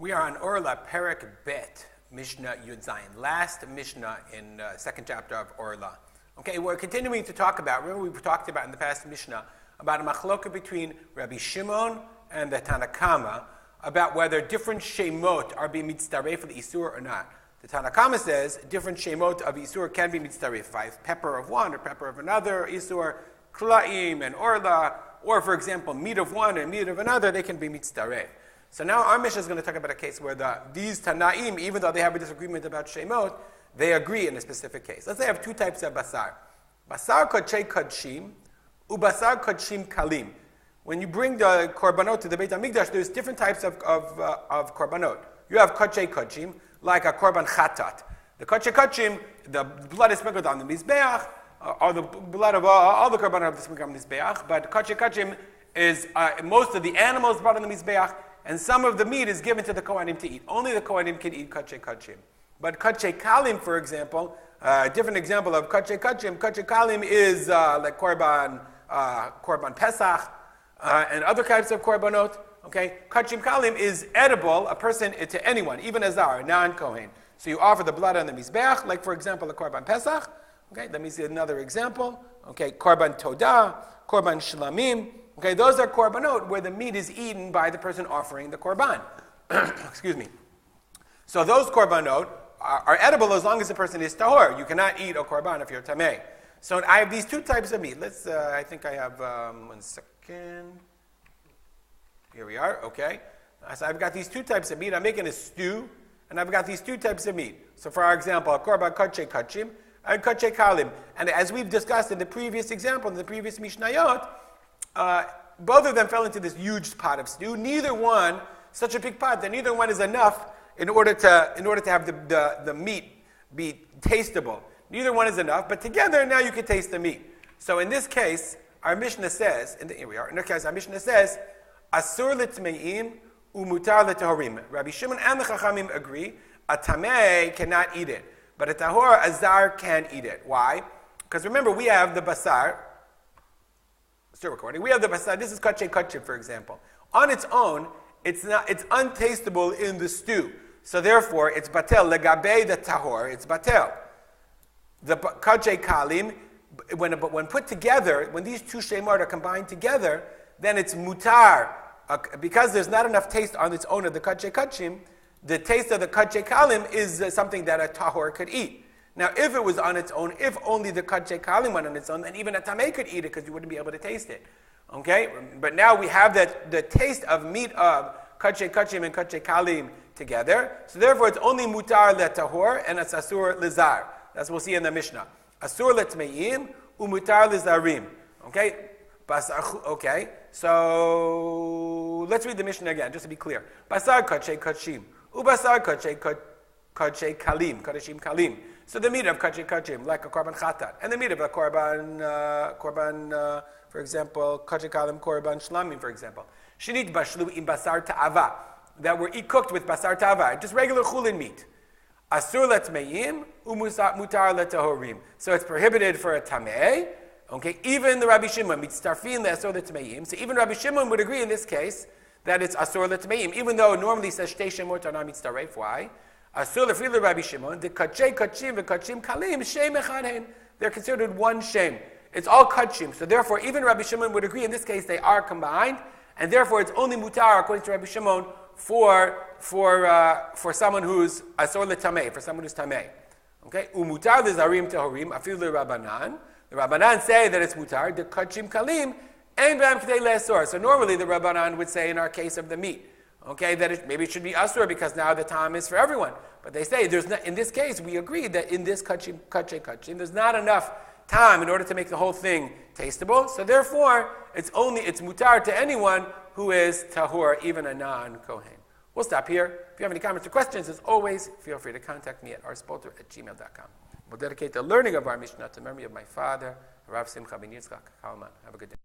We are on Orlah, Perek Bet, Mishnah Yud Zayin, last Mishnah in second chapter of Orlah. Okay, we're continuing to talk about, remember we talked about in the past Mishnah, about a machloka between Rabbi Shimon and the Tanakama, about whether different shemot are being mitzdaref for the Isur or not. The Tanakama says different shemot of Isur can be mitzdaref. If I have pepper of one or pepper of another, Isur, Klaim and Orlah, or for example, meat of one and meat of another, they can be mitzdaref. So now our Mishnah is going to talk about a case where these Tanaim, even though they have a disagreement about Shemot, they agree in a specific case. Let's say I have two types of basar. Basar kodshei kodshim, ubasar kodshim kalim. When you bring the korbanot to the Beit HaMikdash, there's different types of korbanot. You have kodshei kodshim, like a korban chatat. The kodshei kodshim, the blood is sprinkled on the Mizbeach, or the blood of all the korbanot is sprinkled on the Mizbeach, but kodshei kodshim is most of the animals brought on the Mizbeach, and some of the meat is given to the Kohanim to eat. Only the Kohanim can eat kodshei kodshim. But kodshei kalim, for example, a different example of kodshei kalim is like korban pesach and other types of korbanot. Okay, kodshei kalim is edible, a person to anyone, even a zar, non-kohen. So you offer the blood on the mizbeach, like for example a korban pesach. Okay, let me see another example. Okay, korban todah, korban shlamim. Okay, those are korbanot where the meat is eaten by the person offering the korban. Excuse me. So those korbanot are edible as long as the person is tahor. You cannot eat a korban if you're tameh. So I have these two types of meat. Let's. I think I have 1 second. Here we are. Okay. So I've got these two types of meat. I'm making a stew, and I've got these two types of meat. So for our example, a korban kodshei kodshim and kodshei kalim. And as we've discussed in the previous example, in the previous Mishnayot, both of them fell into this huge pot of stew. Neither one, such a big pot, that neither one is enough in order to have the meat be tasteable. Neither one is enough, but together now you can taste the meat. So in this case, our Mishnah says, here we are. In this case, our Mishnah says, Asur l'tmeim umutar l'tahorim. Rabbi Shimon and the Chachamim agree, a tameh cannot eat it, but a tahor, a zar, can eat it. Why? Because remember, we have the basar. Still recording. We have the basar. This is kodshei kodshim, for example. On its own, it's untastable in the stew. So therefore, it's batel. Legabe the tahor, it's batel. The kodshei kalim, when put together, when these two shemot are combined together, then it's mutar. Because there's not enough taste on its own of the kodshei kodshim, the taste of the kodshei kalim is something that a tahor could eat. Now, if it was on its own, if only the kodshei kalim went on its own, then even a tameh could eat it because you wouldn't be able to taste it. Okay? But now we have the taste of meat of kodshei kodshim and kodshei kalim together. So therefore, it's only mutar letahor and it's asur lezar. That's what we'll see in the Mishnah. Asur letmeim umutar lezarim. Okay? Okay. So let's read the Mishnah again, just to be clear. Basar kodshei kodshim. Ubasar kodshei kalim. Kodshim kalim. So the meat of kodshei kodshim, like a korban chatat, and the meat of a korban, for example, kodshei kalim, korban shlamim, for example. Shinit bashlu im basar ta'ava, that were cooked with basar ta'ava, just regular chulin meat. Asur letmeim umutar letahorim. So it's prohibited for a tameh. Okay, even the Rabbi Shimon mitztarfin le'asur letmeim. So even Rabbi Shimon would agree in this case that it's asur letmeim, even though normally it says shtei shemot are not mitztaref. Why? Asur lefrilu Rabbi Shimon, the kodshei kodshim v'kodshim kalim shem echad. They're considered one shem. It's all kodshim. So therefore, even Rabbi Shimon would agree in this case they are combined, and therefore it's only mutar according to Rabbi Shimon for someone who's asur letamei, for someone who's tamei. Okay, umutar lezarim tehorim afilu Rabbanan. The Rabbanan say that it's mutar. The kodshim kalim ein b'am k'dei le'asur. So normally the Rabbanan would say in our case of the meat, okay, that maybe it should be asur because now the time is for everyone. But they say in this case we agree that in this kodshei kodshim there's not enough time in order to make the whole thing tasteable. So therefore it's mutar to anyone who is tahor, even a non-kohen. We'll stop here. If you have any comments or questions, as always, feel free to contact me at rspolter@gmail.com. We'll dedicate the learning of our Mishnah to the memory of my father, Rav Simcha ben Yitzchak Kalman. Have a good day.